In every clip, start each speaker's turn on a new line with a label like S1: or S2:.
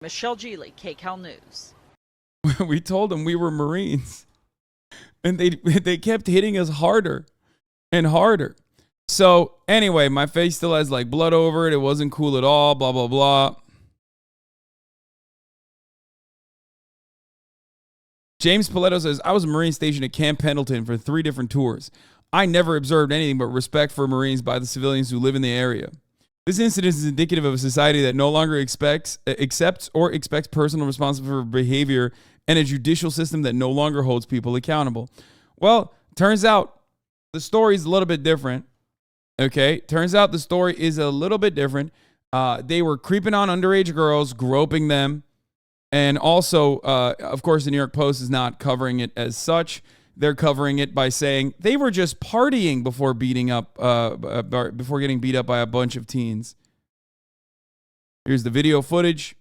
S1: Michelle Geely, KCAL News.
S2: We told them we were Marines, and they kept hitting us harder and harder. So anyway, my face still has like blood over it. It wasn't cool at all. Blah blah blah. James Paletto says, I was a Marine stationed at Camp Pendleton for 3 different tours. I never observed anything but respect for Marines by the civilians who live in the area. This incident is indicative of a society that no longer accepts or expects personal responsibility for behavior and a judicial system that no longer holds people accountable. Well, turns out the story is a little bit different. Okay, turns out the story is a little bit different. They were creeping on underage girls, groping them. And also, of course, the New York Post is not covering it as such. They're covering it by saying they were just partying before before getting beat up by a bunch of teens. Here's the video footage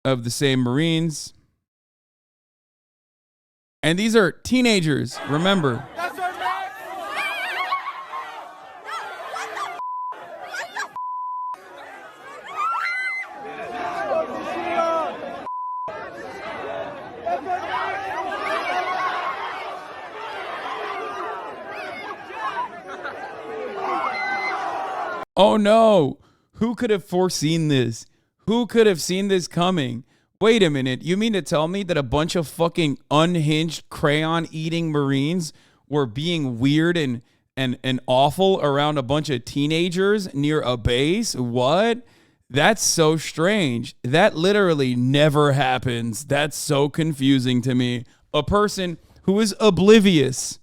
S2: of the same Marines. And these are teenagers, remember. Oh no, who could have foreseen this? Who could have seen this coming? Wait a minute, you mean to tell me that a bunch of fucking unhinged crayon-eating Marines were being weird and awful around a bunch of teenagers near a base? What? That's so strange. That literally never happens. That's so confusing to me. A person who is oblivious.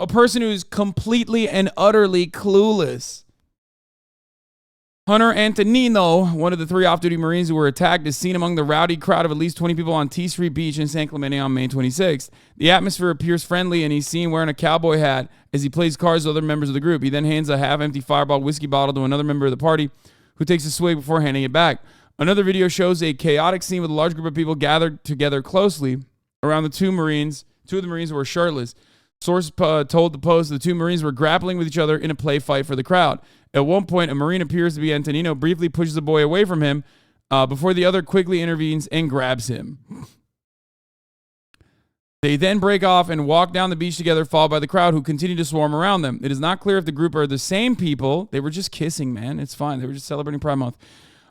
S2: A person who's completely and utterly clueless. Hunter Antonino, one of the 3 off-duty Marines who were attacked, is seen among the rowdy crowd of at least 20 people on T Street Beach in San Clemente on May 26th. The atmosphere appears friendly, and he's seen wearing a cowboy hat as he plays cards with other members of the group. He then hands a half-empty Fireball whiskey bottle to another member of the party, who takes a swig before handing it back. Another video shows a chaotic scene with a large group of people gathered together closely around the 2 Marines. 2 of the Marines were shirtless. Source told the Post the 2 Marines were grappling with each other in a play fight for the crowd. At one point, a Marine appears to be Antonino, briefly pushes the boy away from him before the other quickly intervenes and grabs him. They then break off and walk down the beach together, followed by the crowd who continue to swarm around them. It is not clear if the group are the same people. They were just kissing, man. It's fine. They were just celebrating Pride Month.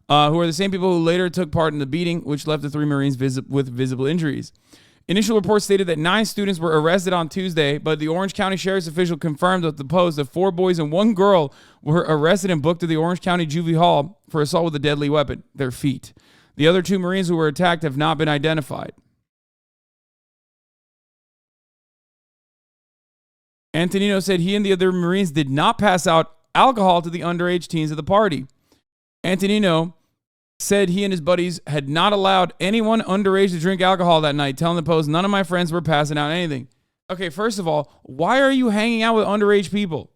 S2: Who are the same people who later took part in the beating, which left the 3 Marines with visible injuries. Initial reports stated that 9 students were arrested on Tuesday, but the Orange County Sheriff's official confirmed with the Post that 4 boys and 1 girl were arrested and booked to the Orange County Juvie Hall for assault with a deadly weapon, their feet. The other 2 Marines who were attacked have not been identified. Antonino said he and the other Marines did not pass out alcohol to the underage teens at the party. Antonino said he and his buddies had not allowed anyone underage to drink alcohol that night, telling the Post none of my friends were passing out anything. Okay, first of all, why are you hanging out with underage people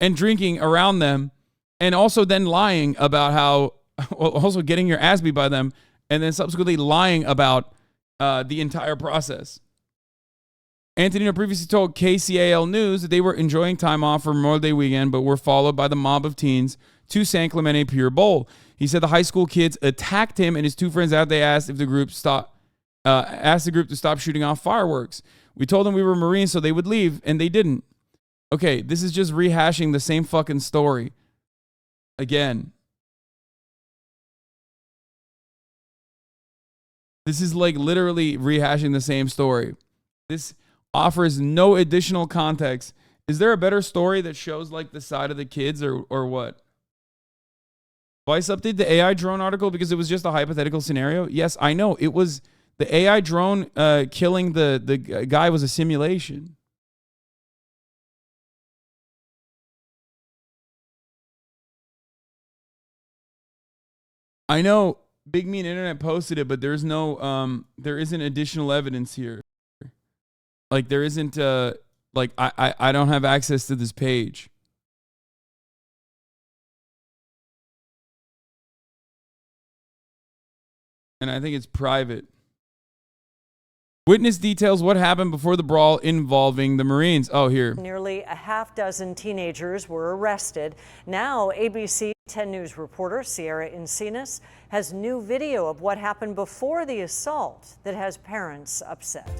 S2: and drinking around them, and also then lying about how, well, also getting your ass beat by them, and then subsequently lying about the entire process? Antonino previously told KCAL News that they were enjoying time off for Memorial Day weekend, but were followed by the mob of teens to San Clemente Pier Bowl. He said the high school kids attacked him and his 2 friends after they asked if the group asked the group to stop shooting off fireworks. We told them we were Marines so they would leave, and they didn't. Okay, this is just rehashing the same fucking story again. This is like literally rehashing the same story. This offers no additional context. Is there a better story that shows like the side of the kids or what? Vice updated the AI drone article because it was just a hypothetical scenario. Yes, I know. It was the AI drone killing the guy was a simulation. I know Big Mean Internet posted it, but there's no there isn't additional evidence here. Like there isn't like I don't have access to this page. And I think it's private. Witness details what happened before the brawl involving the Marines. Oh, here.
S3: Nearly a half dozen teenagers were arrested. Now, ABC 10 News reporter Sierra Encinas has new video of what happened before the assault that has parents upset.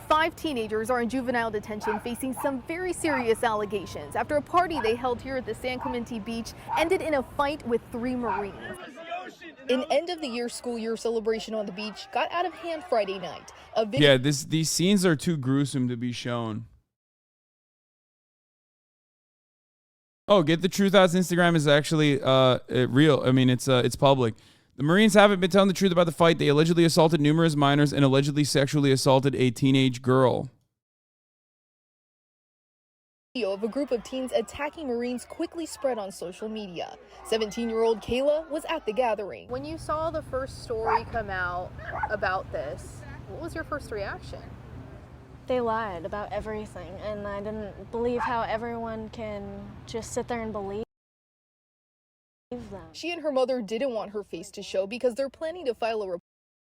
S4: 5 teenagers are in juvenile detention facing some very serious allegations after a party they held here at the San Clemente beach ended in a fight with 3 Marines. An end-of-the-year school year celebration on the beach got out of hand Friday night.
S2: Yeah, these scenes are too gruesome to be shown. Oh, Get the Truth Out's Instagram is actually real. I mean, it's public. The Marines haven't been telling the truth about the fight. They allegedly assaulted numerous minors and allegedly sexually assaulted a teenage girl.
S4: Video of a group of teens attacking Marines quickly spread on social media. 17-year-old Kayla was at the gathering. When you saw the first story come out about this, what was your first reaction?
S5: They lied about everything, and I didn't believe how everyone can just sit there and believe them.
S4: She and her mother didn't want her face to show because they're planning to file a report.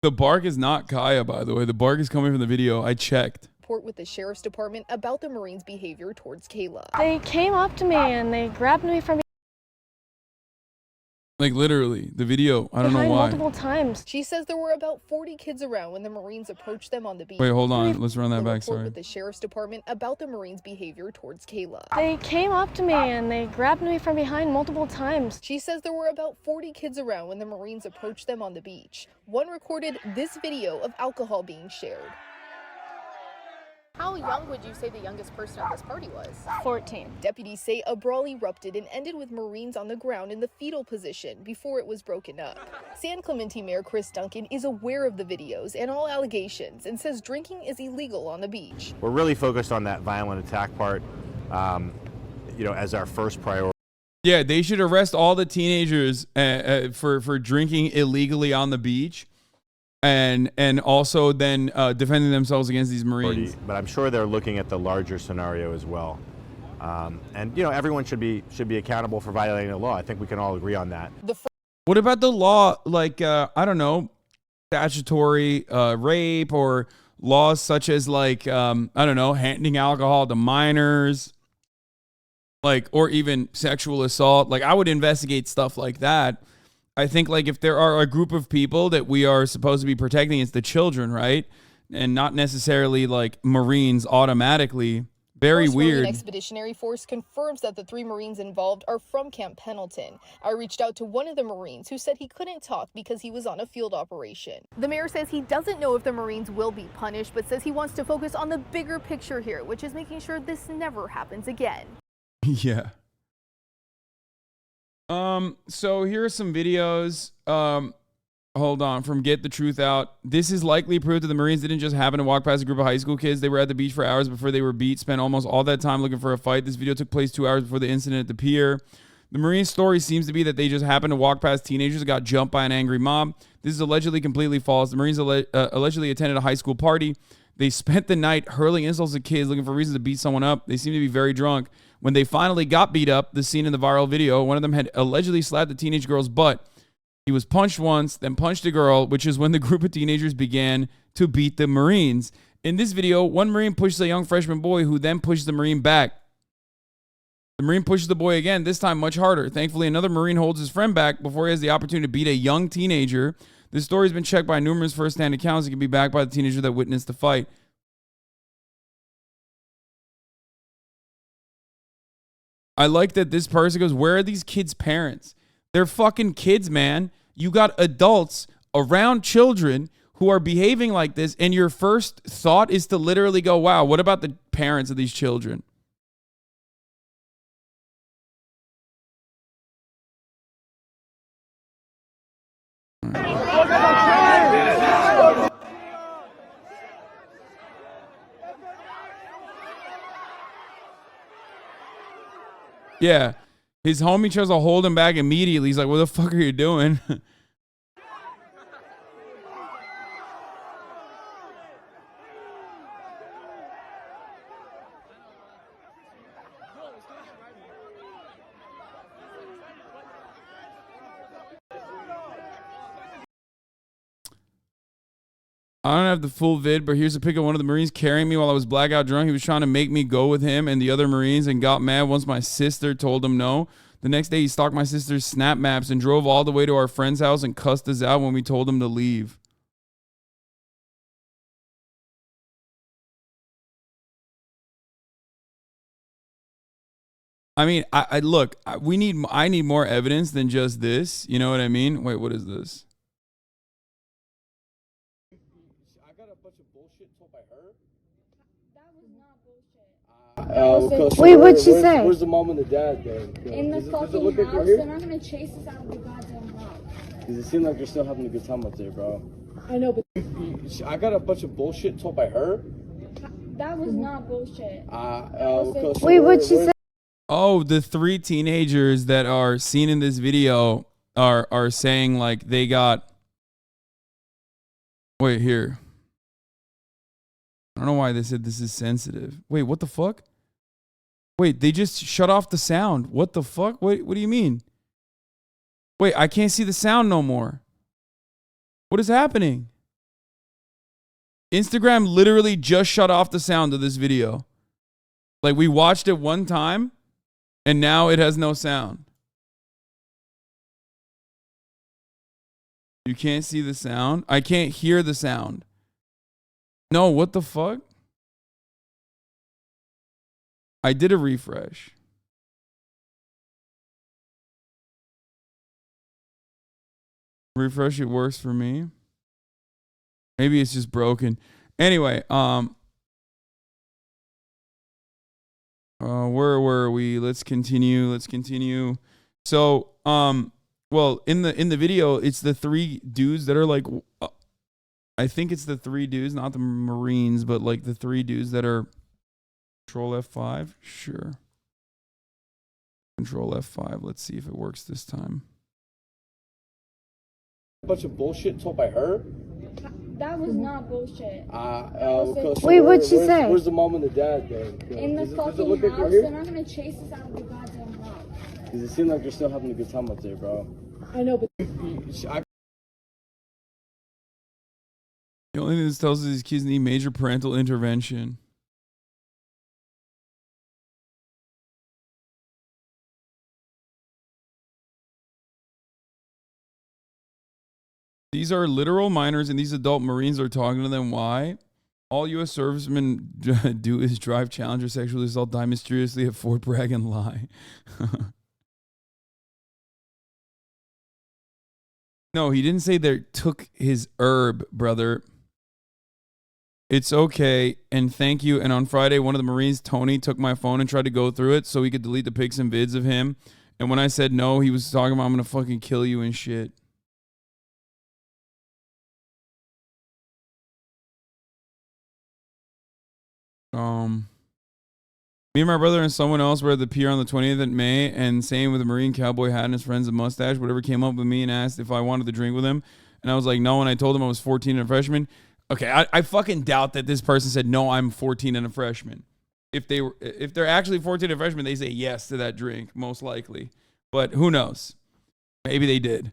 S2: The bark is not Kaya, by the way. The bark is coming from the video. I checked.
S4: With the sheriff's department about the Marines' behavior towards Kayla.
S5: They came up to me and they grabbed me from
S2: like literally the video. I don't know why.
S5: Multiple times.
S4: She says there were about 40 kids around when the Marines approached them on the beach.
S2: Wait, hold on. Let's run that back. Sorry.
S4: With the sheriff's department about the Marines' behavior towards Kayla.
S5: They came up to me and they grabbed me from behind multiple times.
S4: She says there were about 40 kids around when the Marines approached them on the beach. One recorded this video of alcohol being shared. How young would you say the youngest person at this party was?
S5: 14.
S4: Deputies say a brawl erupted and ended with Marines on the ground in the fetal position before it was broken up. San Clemente Mayor Chris Duncan is aware of the videos and all allegations and says drinking is illegal on the beach.
S6: We're really focused on that violent attack part, as our first priority.
S2: Yeah, they should arrest all the teenagers for drinking illegally on the beach. And also then defending themselves against these Marines.
S6: But I'm sure they're looking at the larger scenario as well. Everyone should be accountable for violating the law. I think we can all agree on that.
S2: What about the law, like, I don't know, statutory rape or laws such as, like, I don't know, handing alcohol to minors, like, or even sexual assault? Like, I would investigate stuff like that. I think, like, if there are a group of people that we are supposed to be protecting, it's the children, right? And not necessarily, like, Marines automatically. Very weird.
S4: Expeditionary Force confirms that the 3 Marines involved are from Camp Pendleton. I reached out to one of the Marines who said he couldn't talk because he was on a field operation. The mayor says he doesn't know if the Marines will be punished, but says he wants to focus on the bigger picture here, which is making sure this never happens again.
S2: Yeah. So here are some videos. Hold on, from Get the Truth Out. This is likely proof that the Marines didn't just happen to walk past a group of high school kids. They were at the beach for hours before they were beat, spent almost all that time looking for a fight. This video took place 2 hours before the incident at the pier. The Marines' story seems to be that they just happened to walk past teenagers and got jumped by an angry mob. This is allegedly completely false. The Marines allegedly attended a high school party. They spent the night hurling insults at kids, looking for reasons to beat someone up. They seem to be very drunk. When they finally got beat up, the scene in the viral video, one of them had allegedly slapped the teenage girl's butt. He was punched once, then punched a girl, which is when the group of teenagers began to beat the Marines. In this video, one Marine pushes a young freshman boy who then pushes the Marine back. The Marine pushes the boy again, this time much harder. Thankfully, another Marine holds his friend back before he has the opportunity to beat a young teenager. This story has been checked by numerous first-hand accounts. It can be backed by the teenager that witnessed the fight. I like that this person goes, where are these kids' parents? They're fucking kids, man. You got adults around children who are behaving like this, and your first thought is to literally go, wow, what about the parents of these children? Yeah, his homie tries to hold him back immediately. He's like, what the fuck are you doing? I don't have the full vid, but here's a pic of one of the Marines carrying me while I was blackout drunk. He was trying to make me go with him and the other Marines and got mad once my sister told him no. The next day, he stalked my sister's snap maps and drove all the way to our friend's house and cussed us out when we told him to leave. I mean, look, I need more evidence than just this. You know what I mean? Wait, what is this?
S7: I got a bunch of bullshit told by her. That was not bullshit.
S8: Wait, what'd she say?
S7: Where's the mom and the dad then?
S8: In the fucking house, they're not gonna chase us out of the goddamn house.
S7: Does it seem like they're still having a good time up there, bro?
S8: I know, but
S7: I got a bunch of bullshit told by her.
S8: that was not bullshit.
S7: Wait,
S8: what'd she say?
S2: Oh, the 3 teenagers that are seen in this video are saying like they got. Wait, here. I don't know why they said this is sensitive. Wait, what the fuck? Wait, they just shut off the sound. What the fuck? What do you mean? Wait, I can't see the sound no more. What is happening? Instagram literally just shut off the sound of this video. Like we watched it one time and now it has no sound. You can't see the sound? I can't hear the sound. No, what the fuck? I did a refresh. Refresh, it works for me. Maybe it's just broken. Anyway, where were we? Let's continue. So, well, in the video, it's the 3 dudes that are like, I think it's the 3 dudes, not the Marines, but like the 3 dudes that are Control F5. Sure. Control F5. Let's see if it works this time.
S7: A bunch of bullshit told by her.
S8: That was not bullshit.
S7: Wait,
S8: what'd she say?
S7: Where's the mom and the dad then?
S8: In the fucking house, they're not gonna chase us out of the goddamn house.
S7: Does it seem like they're still having a good time up there, bro?
S8: I know, but
S2: The only thing this tells us is these kids need major parental intervention. These are literal minors, and these adult Marines are talking to them. Why? All U.S. servicemen do is drive Challenger, sexually assault, die mysteriously at Fort Bragg, and lie. No, he didn't say they took his herb, brother. It's okay, and thank you. And on Friday, one of the Marines, Tony, took my phone and tried to go through it so he could delete the pics and vids of him. And when I said no, he was talking about, I'm going to fucking kill you and shit. Me and my brother and someone else were at the pier on the 20th of May, and same with a Marine cowboy hat and his friends a mustache. Whatever came up with me and asked if I wanted to drink with him, and I was like no, and I told him I was 14 and a freshman. Okay, I fucking doubt that this person said no, I'm 14 and a freshman. If they're actually 14 and a freshman, they say yes to that drink, most likely. But who knows? Maybe they did.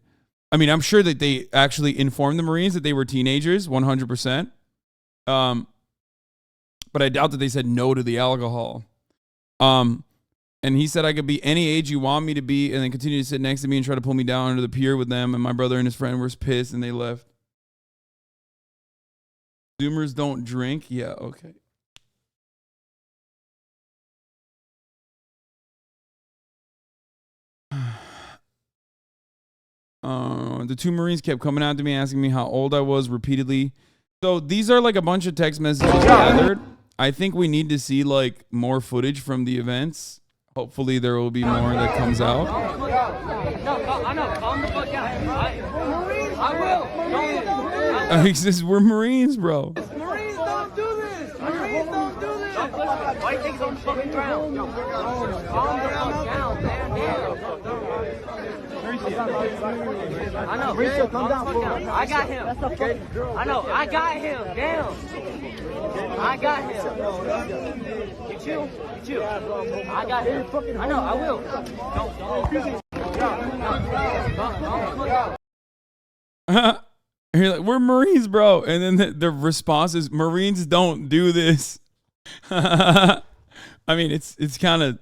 S2: I mean, I'm sure that they actually informed the Marines that they were teenagers, 100%. But I doubt that they said no to the alcohol. And he said I could be any age you want me to be, and then continue to sit next to me and try to pull me down under the pier with them. And my brother and his friend were pissed, and they left. Zoomers don't drink? Yeah, okay. The 2 Marines kept coming out to me, asking me how old I was repeatedly. So these are like a bunch of text messages gathered. I think we need to see like more footage from the events. Hopefully there will be more that comes out.
S9: No, I know. Calm the fuck down. I will.
S2: He says we're Marines, bro.
S9: Marines don't do this. Marines don't do this. Why you think it's on the fucking ground? Calm the fuck down, man. I know. Calm the fuck down. I got him. I know. I got him. Down. I got him. You chill. I got him. I know. I will. Don't.
S2: Here, You're like, we're Marines, bro. And then the response is, Marines don't do this. I mean, it's kind of,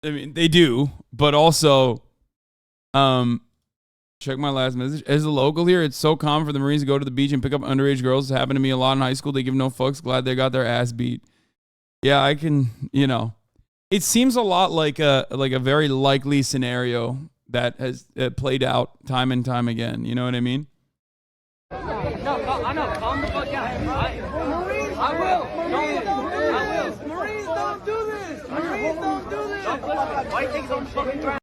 S2: I mean, they do, but also, check my last message. As a local here, it's so common for the Marines to go to the beach and pick up underage girls. It happened to me a lot in high school. They give no fucks. Glad they got their ass beat. Yeah, I can, you know, it seems a lot like a very likely scenario that has played out time and time again. You know what I mean?
S9: No, I know. Calm the fuck down. I will. Marines don't do this. Marines don't do this. Why do you think it's on the fucking ground?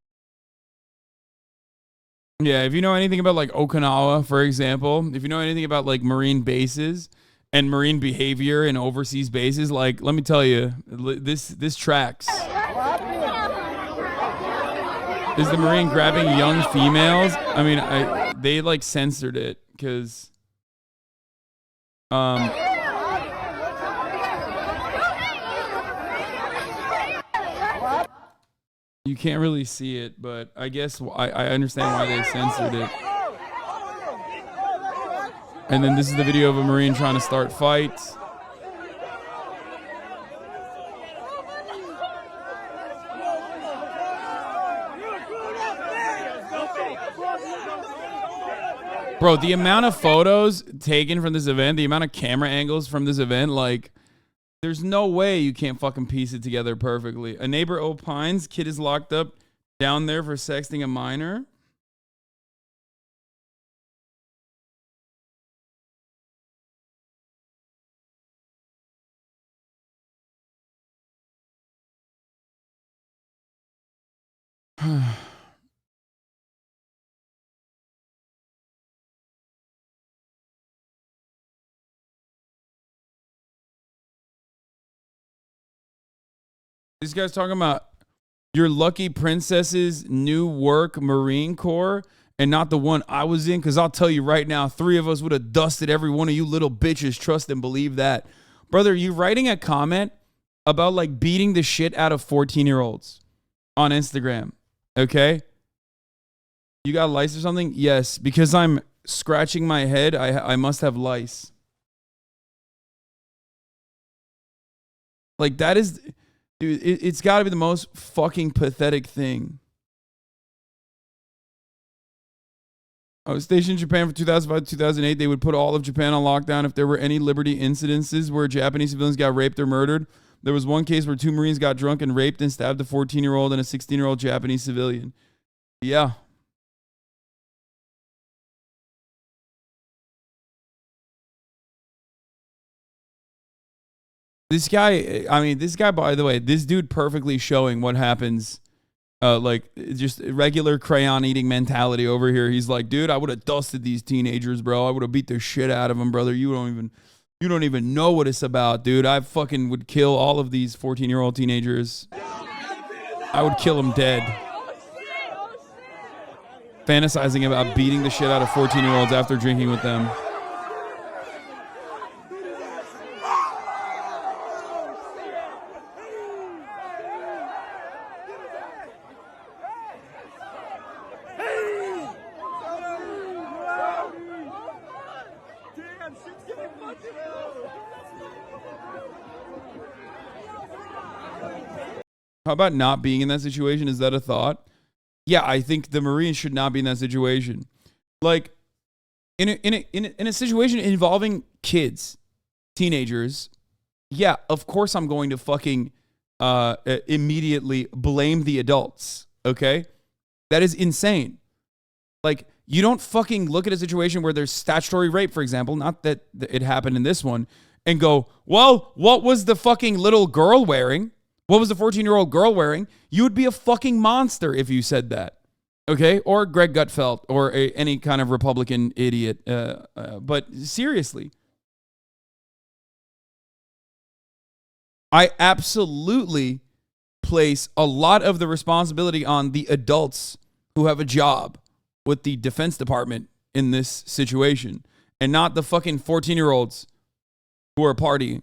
S2: Yeah, if you know anything about like Okinawa, for example, if you know anything about like Marine bases and Marine behavior in overseas bases, like let me tell you, this tracks. Is the Marine grabbing young females? I mean, they like censored it because you can't really see it, but I guess I understand why they censored it. And then this is the video of a Marine trying to start fights. Bro, the amount of photos taken from this event, the amount of camera angles from this event, like, there's no way you can't fucking piece it together perfectly. A neighbor opines kid is locked up down there for sexting a minor. This guy's talking about your lucky princess's new work, Marine Corps, and not the one I was in, because I'll tell you right now, 3 of us would have dusted every one of you little bitches. Trust and believe that. Brother, you writing a comment about like beating the shit out of 14-year-olds on Instagram, okay? You got lice or something? Yes, because I'm scratching my head, I must have lice. Like that is... Dude, it's got to be the most fucking pathetic thing. I was stationed in Japan from 2005 to 2008. They would put all of Japan on lockdown if there were any liberty incidences where Japanese civilians got raped or murdered. There was one case where 2 Marines got drunk and raped and stabbed a 14-year-old and a 16-year-old Japanese civilian. Yeah. This guy, I mean, this guy, by the way, this dude perfectly showing what happens, like, just regular crayon eating mentality over here. He's like, dude, I would have dusted these teenagers, bro. I would have beat the shit out of them, brother. You don't even know what it's about, dude. I fucking would kill all of these 14-year-old teenagers. I would kill them dead. Fantasizing about beating the shit out of 14-year-olds after drinking with them. How about not being in that situation? Is that a thought? Yeah, I think the Marines should not be in that situation. Like, in a situation involving kids, teenagers, yeah, of course I'm going to fucking immediately blame the adults, okay? That is insane. Like, you don't fucking look at a situation where there's statutory rape, for example, not that it happened in this one, and go, well, what was the fucking little girl wearing? What was the 14-year-old girl wearing? You would be a fucking monster if you said that, okay? Or Greg Gutfeld or any kind of Republican idiot. But seriously, I absolutely place a lot of the responsibility on the adults who have a job with the Defense Department in this situation and not the fucking 14-year-olds who are partying.